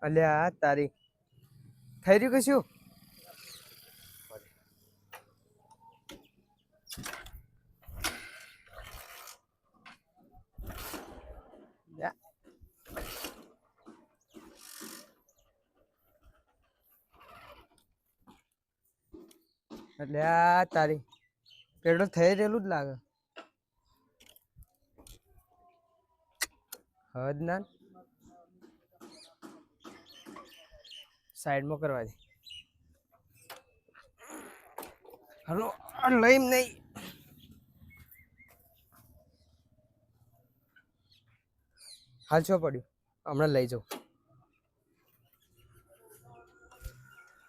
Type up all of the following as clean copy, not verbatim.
અલ્યા તારી થઈ રહ્યું કે શું? અલ્યા તારી પેટ્રોલ થઈ રહેલું જ લાગે. હદ ના સાઈડમાં કરવા દે. હલો લઈ નહીં હાલ શું પડ્યું હમણાં લઈ જાઉં.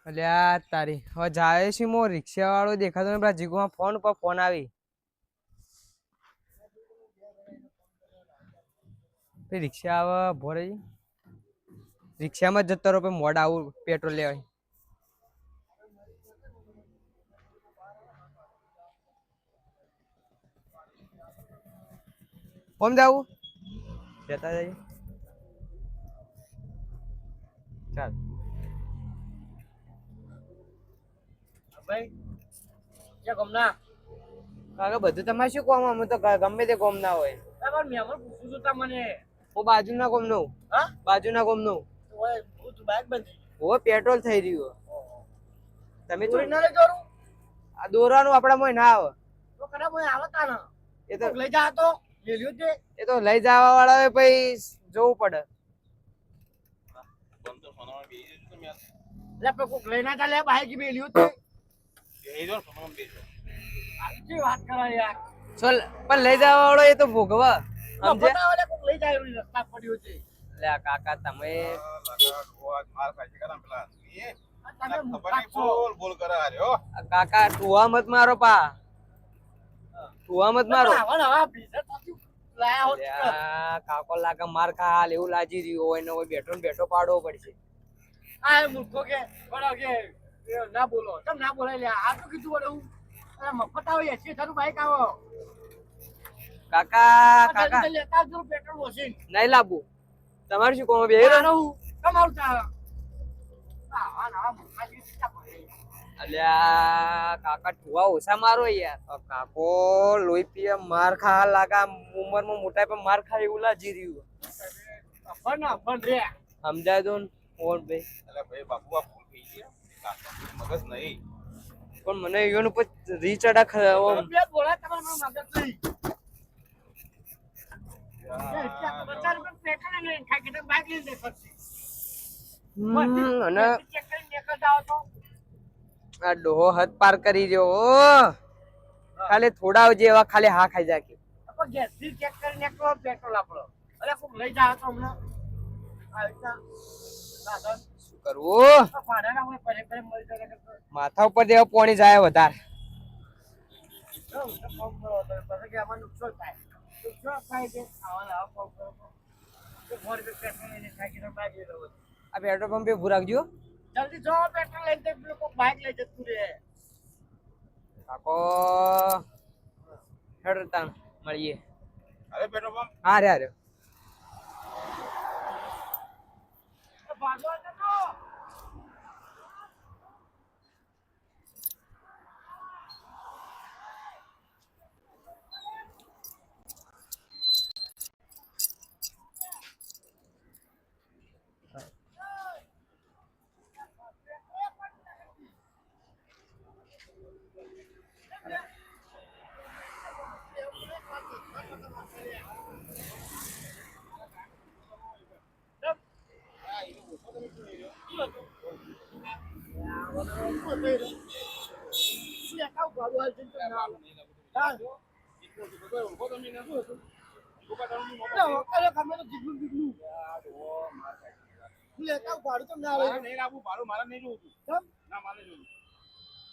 અલ્યા તારી હવે જાય છે મો રિક્ષા વાળો દેખાતો ને પેલા જીગોમાં ફોન ઉપર ફોન આવી રિક્ષા આવે ભોરે રિક્ષામાં જ જતો રહો મોડા આવું પેટ્રોલ લેવાય. કોમ જાવું જતા જઈએ ચાલ ભાઈ જે ગમના કાકા બધું તમારે શું કોમ અમે તો ગમે તે કોમ ના હોય. પણ મેમણ પૂછું છું તમને હું બાજુના કોમ નું હા બાજુના કોમ નું ઓય હું તું બાઈક બંધ ઓ પેટ્રોલ થઈ રહ્યું તમે તો ના લઈ જરું આ દોરવાનું આપણામાં ના આવે તો કરા ભાઈ આવતા ના એ તો લઈ જા તો લેલ્યો તે એ તો લઈ જવા વાળા પછી જોવું પડે. લે કોક લઈ ના ચાલે બાઈક મેલ્યો તે આજી વાત કરા યાર ચલ પણ લઈ જવા વાળો એ તો ભોગવા સમજે બતાવલે કોક લઈ જાય રસ્તા પડ્યો છે. લે કાકા તમે કાકા ટુવા મત મારો પા ટુવા મત મારો કાકો લાગે માર ખા હાલ એવું લાગી રહ્યું હોય ને બેઠો ને બેઠો પાડવો પડશે. આ મૂર્ખો કે બરાબર કે ના બોલો તમ ના બોલાય લે આ તો કીધું વડે હું મફત આવે 80 થારું બાઈક આવો કાકા કાકા લેતા જ પેટ્રોલ વોશિંગ નહીં લાવવું તમારે શું કોમ બે કમાવું ચા આ ના મુખાજી સીતા પડે. અલ્યા કાકા ટુવા ઓછા મારો યાર કાકો લોહી પીએ માર ખા લાગા ઉંમરમાં મોટા પણ માર ખા એવું લાગી રહ્યું પણ રે સમજાય દો ને ફોન ભાઈ અલે ભાઈ બાપુ આ ભૂલ થઈ ગયા મગજ નહીં પણ મને એનું પર રીચડા ખાવા બે બોલા તમારે મગજ નહીં બચાર પર પેટ્રોલ ને ખાઈ કે બાઈક લઈને ફરતી અને ચેક કરીને નીકળ જાવ તો આ ડોહો હદ પાર કરી રહ્યો ખાલી થોડા જેવા ખાલી હા ખાઈ જાય આપણે ગેસ થી ચેક કરીને નીકળો પેટ્રોલ આપણો અરે કોક લઈ જાવ તો હમણાં આ સાધન શું કરવું પાડાના હોય પરે પરે મળી જાય માથા ઉપર દેવા પાણી જાય વધારે પછી કે આમાં નુકસાન થાય છે આવા ફોન કરો તો ફોન પે પેટ્રોલ લઈને ખાઈ કે બાઈક લઈ લો આ પેટ્રોલ પંપે ઉભું રાખજો જલ્દી જો પેટ્રોલ લઈને તે લોકો બાઈક લઈ જતું રે કાકો હેડતા મળીએ અરે પેટ્રોલ પંપ હા રે ભાગવા જતો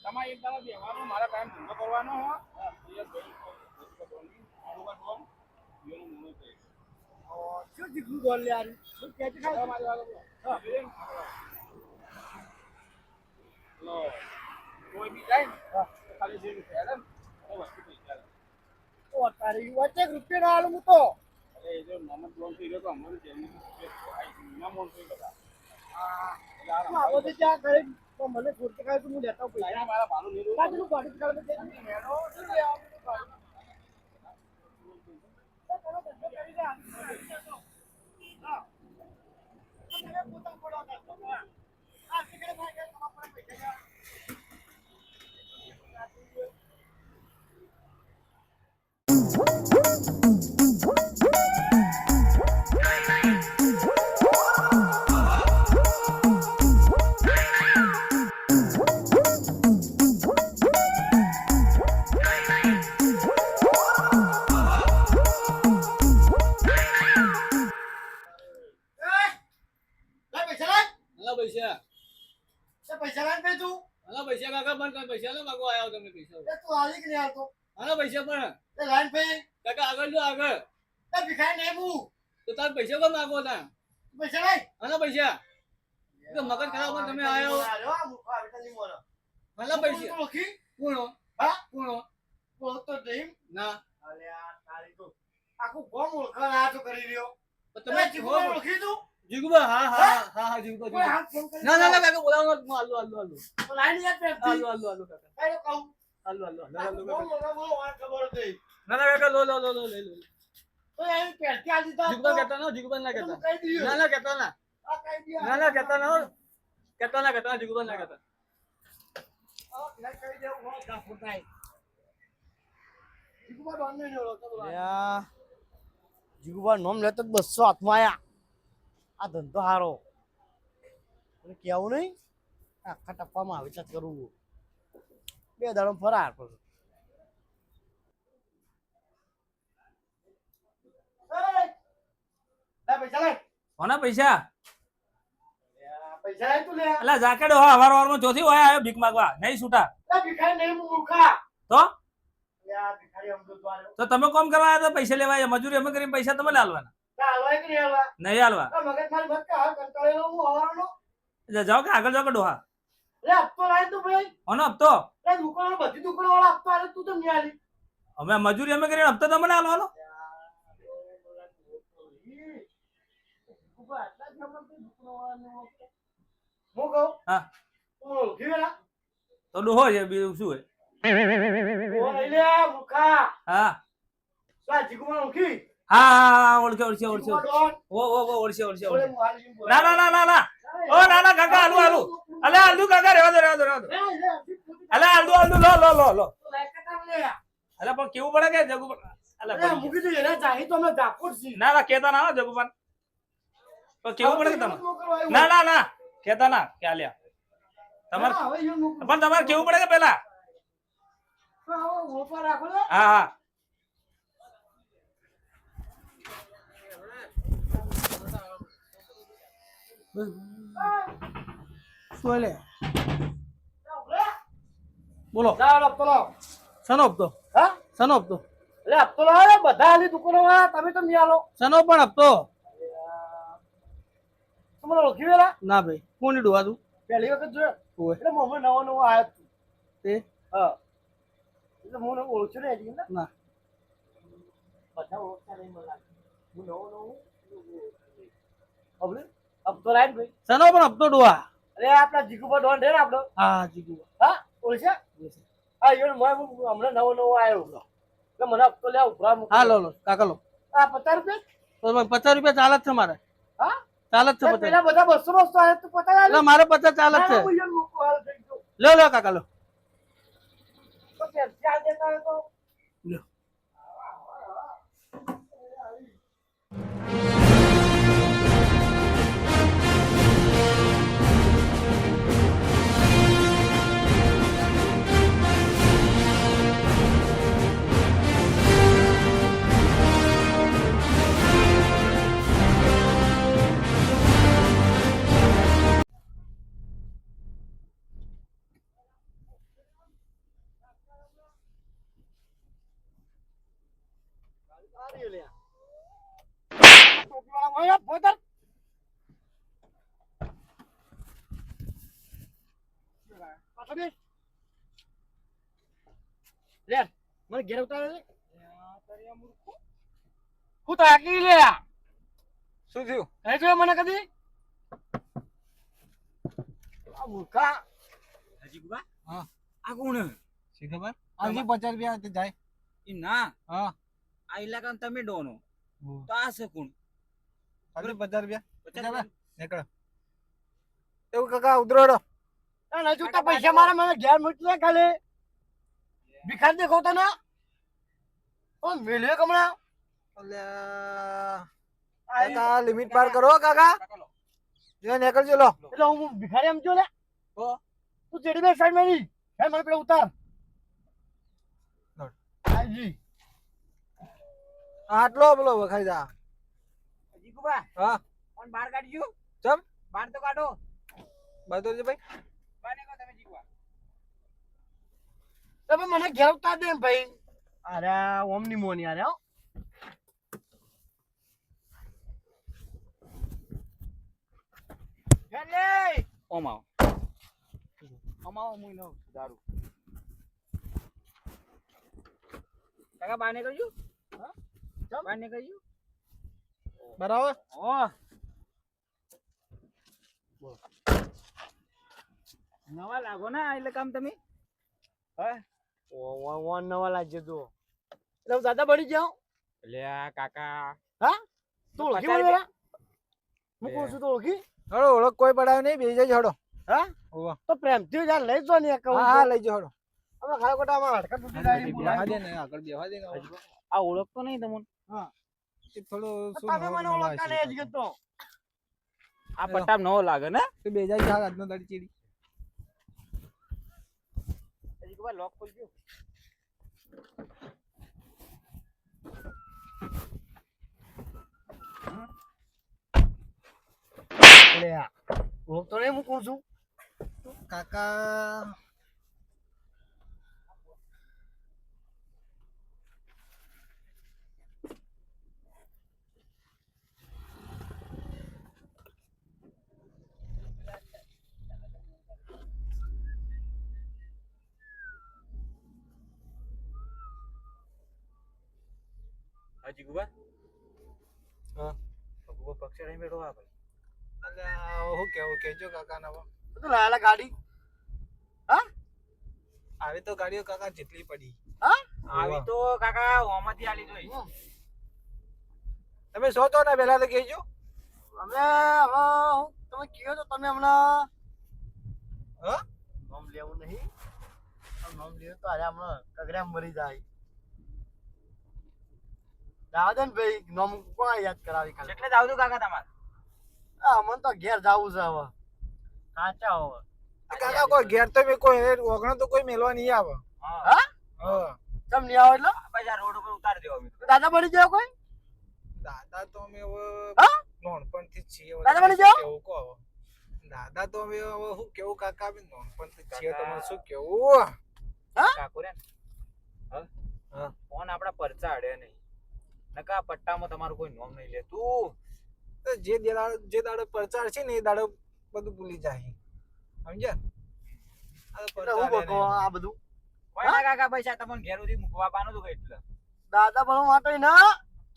તમારે એક દાડો બેહવાનો મારા ટાઈમ ધંધો કરવાનો શું દીકરું બોલ યાર શું કેતી ખાય મારી વાત કોઈ બી જાય ને ખાલી જે ફેરે ને વસ્તુ પૈસા ઓ તારી વચ્ચે રૂપિયા ના આલું હું તો અરે એ જો નમક લોન થઈ ગયો તો અમારું જેમની ના મોન થઈ ગયા તું આવો તો ત્યાં કરે તો મને છોડતે કાઢે તો હું લેતા આવું પૈસા. લાઈને મારા ભાડું લીધું. કાઢી ગાડી કાઢે તો હેડો શું લે આવું ગાડી. હાલો પૈસા. પૈસા લાઈન પે તું હાલો પૈસા કાકા પણ કઈ પૈસા ના માંગવા આવ્યો તમને પૈસા. તું હાલી કે નહીં આવતો હાલો પૈસા પણ લાઈન પે કાકા આગળ જો આગળ. ભિખારી નહીં હું તો તાર પૈસા કોણ માંગો તા? પૈસા લાઈ હાલો પૈસા. તો મગજ ખરાબ હોય તમે આયો. હાલો પૈસા. ઓળખી કોણો? હા કોણો? ઓળખતો નહીં ના. અલ્યા તારી તો આખું ગોમ ઓળખાણ આ તો કરી રહ્યો તો તમે તમે જીગુભાઈ ઓળખી તું જીગુબા હા હા હા હા જીગુબા કોઈ જીગુબા. હાથ ફોન કરી ના ના ના કાકા બોલાવો હું હાલો હાલો હાલો. તો લાઈન યાદ રાખતી હાલો હાલો હાલો કાકા. કાઈ કહું હાલો હાલો હાલો હાલો ગોમ કાકા. ઓળખાણ બોલો વાત ખબર હતી ના ના કાકા લો લો લો લો લે લો. તો એમ પહેરતી આ દીધા જીગુબા કહેતા ના જીગુબા ના કહેતા. કઈ દીધું ના ના કહેતા ના. આ કઈ દીધું ના ના કહેતા ના હો. કહેતા ના કહેતા જીગુબા ના કહેતા. કઈ દેવું હો ગાફુર થાય જીગુબા ડોન ને ઓળખતો બોલા જીગુબા નોમ લેતો 200 હાથમાં આયા આ ધંધો હારો મને કેવું નહીં આખા ટપ્પામાં આવી ચાત કરવું 2 દાડો ફરાર પર પૈસા લે કોના પૈસા પૈસા લે તું લે એટલે જાકેટ હો હવાર વારમાં ચોથી હોય આવ્યો ભીખ માંગવા નહીં છૂટા ભિખારી નહીં મૂર્ખા તો ભિખારી અમદો દ્વારો તો તમે કોમ કરવા આવ્યા તો પૈસા લેવા આવ્યા? મજૂરી અમે કરીને પૈસા તમે લાલવાના હાલવાય કે નહીં હાલવા નહીં હાલવા. મગજ મારી મત કા કંટાળેલો હું હવારનો એટલે જાઓ કે આગળ જાઓ કે ડોહા લે હપ્તો લાય તું ભાઈ કોનો હપ્તો? લે દુકાનો બધી દુકાનો વાળા હપ્તો આલે તું તો નહીં આલી અમે મજૂરી અમે કરીને હપ્તો તમને હાલવાનો? હું કહું હા ઘીવેલા તો ડોહો છે બીજું શું હોય? ઓ લઈ લે મુખા હા લા જીગુમાં ઉખી હા હા ઓળખે ઓળખે ઓળખે ડોન ઓ ઓ ઓ ઓળખે ઓળખે ઓલે ઓળખે. મુહાલી બોલ ના ના ના ના ના ઓ ના ના કાકા હાલું હાલું અલે હાલું કાકા રહેવા દો રહેવા દો રહેવા દો. અલે હાલું હાલું લો લો લો લો. અલે પણ કેવું પડે કે જગુ અલે પડી મૂકી દે એને ચાહી તો અમે ડાકોર છી ગયા. ના ના કેતા ના હો જગુપાન પણ કેવું પડે કે તમે ના ના ના કેતા ના કે આલ્યા તમારે હવે યો મૂક પણ તમારે કેવું પડે કે પેલા હવે ઓપા રાખો લે હા હા સોલે બોલો જા હપ્તો લાવ સનો હપ્તો હા સનો હપ્તો એટલે હપ્તો લાવ બધા આલી દુકાનો વાળા તમે તો નહીં આલો સનો પણ હપ્તો તમને ઓળખી વેલા ના ભાઈ કોની ડોવા તું પહેલી વખત જોયો ઓય એટલે મમ્મી નવો નવો આવ્યો તે હા એટલે હું ઓળખ્યો ને હજી ના બધા ઓળખતા નહીં મને લાગે હું નવો નવો હવે હપ્તો લાય ભાઈ સનો પણ હપ્તો ડોવા અરે આપણા જીગુબા ડોન છે ને આપણો હા જીગુ હા ઓળખ્યા હા યો હમણાં નવો નવો આવ્યો એટલે મને હપ્તો લે ઉભરા મૂક હા લો લો કાકા લો આ 50 રૂપિયા તો 50 રૂપિયા ચાલે જ છે મારે હા ચાલે જ છે 50 પેલા બધા 200 આવે તો 50 એટલે મારે 50 ચાલે જ છે મૂકો હાલ થઈ ગયો લો લો કાકા લો તો ચાલ દેતા હોય તો લો મને ઘેર ઉતારે હું તો આકી લે શું થયું? હે જો મને કદી આ મૂર્ખા હજી ગુબા હા. આ કોણ શી ખબર આવજી 50 રૂપિયા તે જાય ઈ ના હા આ ઇલાકામાં તમે ડોનો હમ. તો આ છે કોણ આવજી 50 રૂપિયા પચાસ રૂપિયા? નીકળો એવું કાકા ઉતરો હેડો. હજુ તો પૈસા મારા મને ઘેર મૂકી ખાલે ભિખારી દેખો તો ના ઓ મેલ્યો કમણા અલ્યા કાકા લિમિટ પાર કરો કાકા કાકા લો. જે નીકળજો લો એટલે હું ભિખારી એમ જો લે હો. તું ચેડી બે સાઈડ માં ની હે મને પેલા ઉતાર લોટ. હાજી આટલો પેલો વખાઈ જા હજી ગુબા હા કોણ બહાર કાઢજો ચમ બહાર તો કાઢો બાતો છે ભાઈ બહાર નીકળો તમે જીગવા તમે મને ઘેર ઉતાર દે ભાઈ અરે ઓમ ની મોની અરે ઓમ આવો હું નો દારૂ કાકા બહાર નીકળજો હા? બહાર નીકળજો બરાબર ઓ નવા લાગો ને એટલે કામ તમે ઓ નવા લાગજે તો એટલે હું દાદા બની જાઉં એટલે આ કાકા હા તું ઓળખી મને પેલા હું કહું છું તો ઓળખી હડો ઓળખ કોઈ પડાવે નહીં બેસી જજો હડો હા ઓવા તો પ્રેમથી યાર લઈ જો ને કહું હા હા લઈ જો હડો અમે ખાલી ખોટા અમારા હડકા તૂટી જાય બેહવા દે ને આગળ બેહવા દે ને આ ઓળખતો નહીં તમને એ થોડો શું તમે મને ઓળખતા નહીં હજી તો આ પટ્ટા નવો લાગે ને તો બે જાય જા આજનો દાડી ચીડી હજી કોઈ લોક ખોલજો લે આ ઓળખતો નહીં હું કહું છું કાકા હજી ગુબા હા ભગવો પક્ષી નહીં બેઠો આ ભાઈ અલ્યા હું કેવું કેજો કાકા ના તો લાયા ગાડી આવી તો ગાડીઓ કાકા જેટલી પડી હા આવી તો કાકા ઓમાંથી આલી જોઈ તમે સો તો ને પહેલા તો કહેજો અમે હવે તમે કયો તો તમે હમણાં હા નામ લેવું નહીં નામ લેવું તો આજે હમણાં કગરા મરી જાય દાદન ભાઈ નામ કોણ યાદ કરાવી કાલે એટલે જ આવતું કાકા તમારે મને તો ઘેર જવું છે હવે કાચા હવે કાકા કોઈ ઘેર તો મેં કોઈ ઓગણો તો કોઈ મેલવા નહીં આવે હા હા કેમ નહીં આવે એટલે પછી આ રોડ ઉપર ઉતારી દેવો અમે દાદા બની જાય કોઈ દાદા તો અમે હવે હા નાનપણથી જ છીએ હવે દાદા બની જાઓ? કેવું કહો હવે. દાદા તો અમે હવે શું કેવું કાકા અમે નાનપણથી જ છીએ તમારે શું કેવું કાકુ રે હા. ફોન આપડા પરચા અડે નહીં નકા પટ્ટામાં તમારું કોઈ નોમ નહીં લેતું તો જે દાડો પ્રચાર છે ને એ દાડો બધું ભૂલી જાય સમજ્યા આ તો એટલે હું પ્રચાર બકો એને. આ બધું કોઈ ના કાકા પૈસા તમને ઘેર સુધી મૂકવા પાનું હતું એટલે દાદા બનવા માટે ના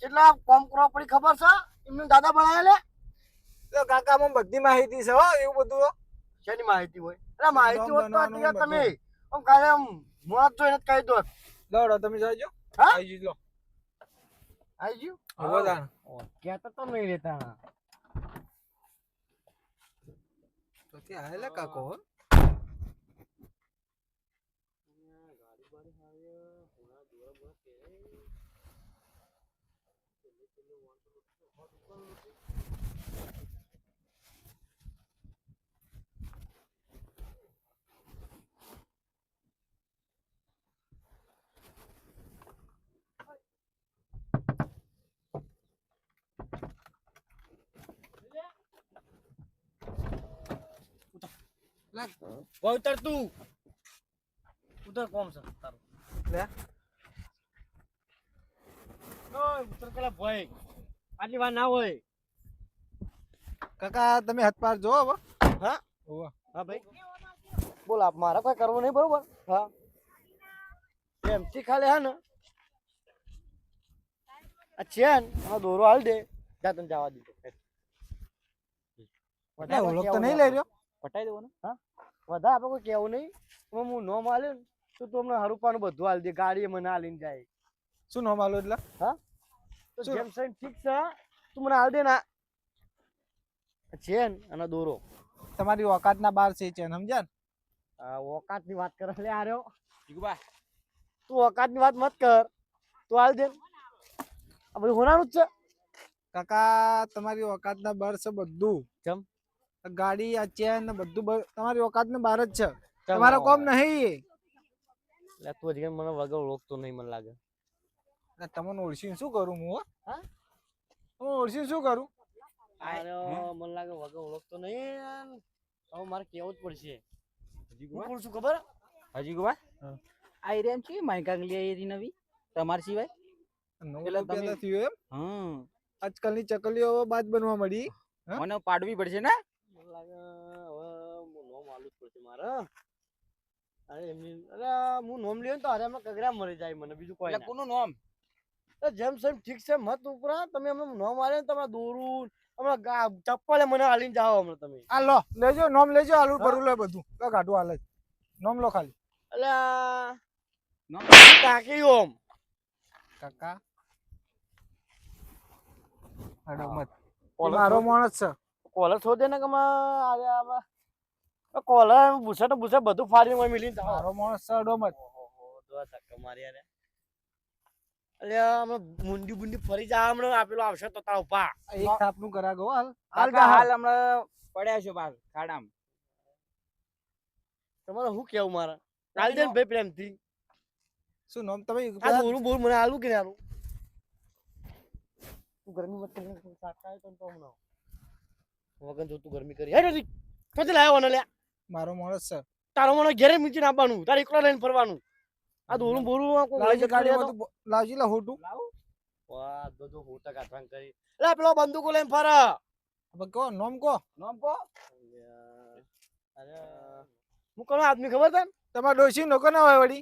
કેટલા કોમ કરવા પડી ખબર છે એમને દાદા બનાયા લે તો કાકામાં બધી માહિતી છે હો એવું બધું હો. શેની માહિતી હોય એટલે માહિતી હોત તો બનવાનું અત્યારે તમે બધું. આમ કાલે આમ મોત જોઈને જ કહી દો દોડો તમે જાજો હા? આવી જજો આવી ગયું હવે જાણ. કહેતા તો નહીં રહેતા તો ત્યાં આયેલા કાકો હો. ઉતર તું ઉતર કોમ છે તારું લે ઓય ઉતર પેલા ભાઈ આટલી વાર ના હોય કાકા તમે હાથ પાર જો હવે હા ઓવા. હા ભાઈ બોલ આપ મારા કોઈ કરવું નહીં બરોબર હા એમથી ખાલી હા ને આ ચેન આ દોરો હાલ દે જા તને જવા દીધો એટલે ઓળખ તો નહીં લઈ રહ્યો પટાઈ દેવો ને હા વધારે આપણે કોઈ કેવું નહીં. હવે હું નોમ આલ્યો ને તો તું અમને હરુપાનું બધું આલી દે, ગાડી મને આલીને જાય. શું નામ આલો એટલે તો શું? જેમ સైન ઠીક છે, તું મને આલ દે ના ચેન અને દોરો. તમારી ઓકાતના બહાર છે ચેન, સમજ્યા ને? આ ઓકાતની વાત કરે લે આર્યો. જીગુબા તું ઓકાતની વાત મત કર, તું આલ દે. આ બધું હોનાનું જ છે. કાકા તમારી ઓકાતના બહાર છે બધું. ચમ? આ ગાડી આ ચેન ને બધું તમારી ઓકાતના બહાર જ છે. તમારા કોમ નહીં. એટલે તું હજી મને વગર ઓળખતો નહીં મને લાગે. એટલે તમને ઓળખીને શું કરું હું હો? હા? તમે ઓળખીને શું કરું? અરે મને લાગે વગર ઓળખતો નહીં. હવે મારે કેવું જ પડશે. હું કોણ છું ખબર? જીગુબા આઈ રેમ છે માઈકાંગલી આઈ નવી તમાર સિવાય નવું પેલા તમે- પેદા થયું એમ? હમ આજકાલની ચકલીઓ હવે બાજ બનવા મળી. હા? મને પાડવી પડશે ને મને લાગે હવે હું નોમ આલું જ પડશે મારે. અરે એમની અરે હું નોમ લ્યો ને તો અરે એમાં કગરા મરી જાય મને, બીજું કોઈ એટલે ના. કોનું નામ જેમ સેમ ઠીક છે મત ઉપરા. તમે અમને નોમ આલે ને તમે દોરું હમણાં ચપ્પલે મને હાલીને જાઓ હમણાં તમે. આ લો લેજો નોમ લેજો, આલુ ભરું લે બધું. લો કાઢું હાલે જ. નોમ લો ખાલી. એટલે નોમ તાકી ઓમ કાકા હાડો મત. કોલર મારો છોડ- માણસ છે. કોલર છોડ દે ને કે અરે આમાં કોલર બુસા બધું ફાડીને મને મિલીને જાઓ. મારો માણસ છે, હાડો મત. મુંડી બુંડી ફરી જા હમણાં આપેલો આવશે તો તારા ઉપા. એક થાપનું કરાગો હાલ. કાકા હાલ હમણાં પડ્યા છો બાર ખાડામાં તમારે શું કેવું મારે? હાલ દે ને ભાઈ પ્રેમથી. શું નામ તમે આ દોરું બોરું મને આલું કે નહીં આલું? તું ગરમી મત કરી સાકા તો હમણાં વગર જો તું ગરમી કરી. હેડ ક્યાંથી લાવ્યો ને લ્યા? મારો માણસ છે. તારો મને ઘેરે મીચીને આપવાનું, તારે એકલા લઈને ફરવાનું. આ દોરું બોરું લાવજે ગાડીમાં તું લાવજી લા હોટું. વાહ બધું હોટા કાઠાંગ કરી. એટલે પેલો બંદૂકો લઈને ફરે. હવે કહો નોમ કહો. નામ કો અરે હું કોનો આદમી ખબર તને? તમારા ડોશી નોકો ના હોય વળી.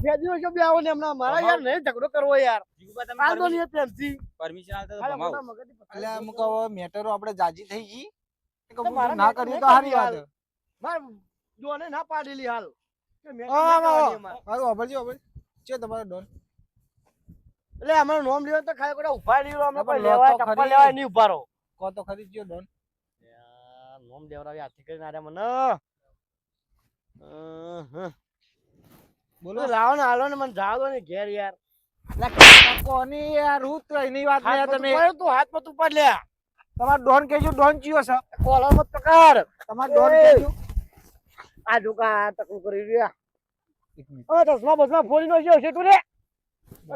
ફેદી હોય કે બે આવો ને હમણાં મારા યાર નહીં ઝઘડો કરવો યાર. જીગુબા આ તો તમે નહીં પ્રેમથી. પરમિશન આલતા તો હાલે ભમાવો મોટા મગજથી પકડી એટલે દો. અમુક હવે મેટરો આપણે જાજી થઈ ગઈ. કે તો મારા ના મેટર કરીએ નહીં તો સારી કરવી વાત હાલ. માર જોને ના પાડેલી હાલ કે મેં હા, ના હા, કરવાની અમારે. હારું વાપરજો વાપરજો. છે તમારો ડોન. એટલે અમારે નોમ લેવા તો ખાલી કોઈ ઉભા નહીં રહ્યો, અમે કોઈ પણ લો લેવા તો ચપ્પલ ખરી. લેવા નહીં ઉભા રહો. કહો તો ખરી જ જો ડોન. યાર નોમ દેવરાવી હાથી કરીને આરે મને. બોલો. બોલો લાવો ને હાલો ને મને જાવ દો ને ઘેર યાર. કોની યાર હું તો એની વાત નહીં હાથ તમે. પર તું હાથ પર તું પર લે. તમારો ડોન કેજો ડોન ચિયો છે. કોલર મત પકડ. તમારો ડોન એ. કેજો. આ દુકા તકલું કરી રહ્યા. એક મિનિટ. હવે ચશ્મા બસમાં ફોડી નો છે તું રે.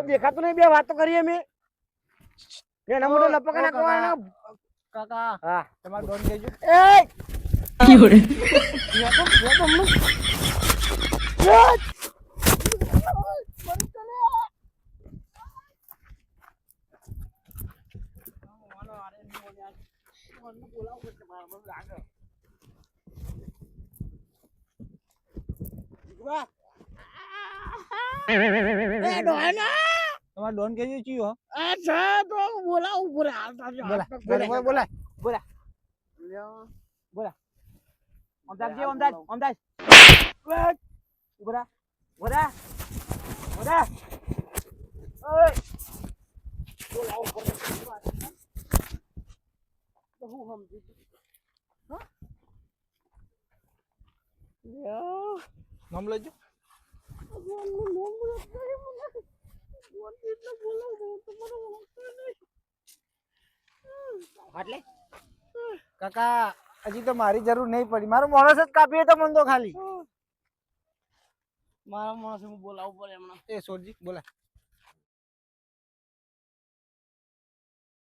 દેખાતું નહીં, બે વાતો કરીએ અમે. એના મોઢે લપકા ઓ, નાખવાના. કાકા હા તમારો ડોન કેજો. એ તમારો ડોન કેજો ચિયો. બોલાવું બોલા બોલા બોલા બોલા. અમદાજ જે અમદાજ અમદાજ ઉભરા ઉભરા ઉભરા ઓય નામ લેજો. એટલે કાકા હજી તો મારી જરૂર નહીં પડી. મારો માણસ જ કાપીએ તો મન તો ખાલી. મારા માણસે હું બોલાવું પડે હમણાં. એ સોરજી બોલા.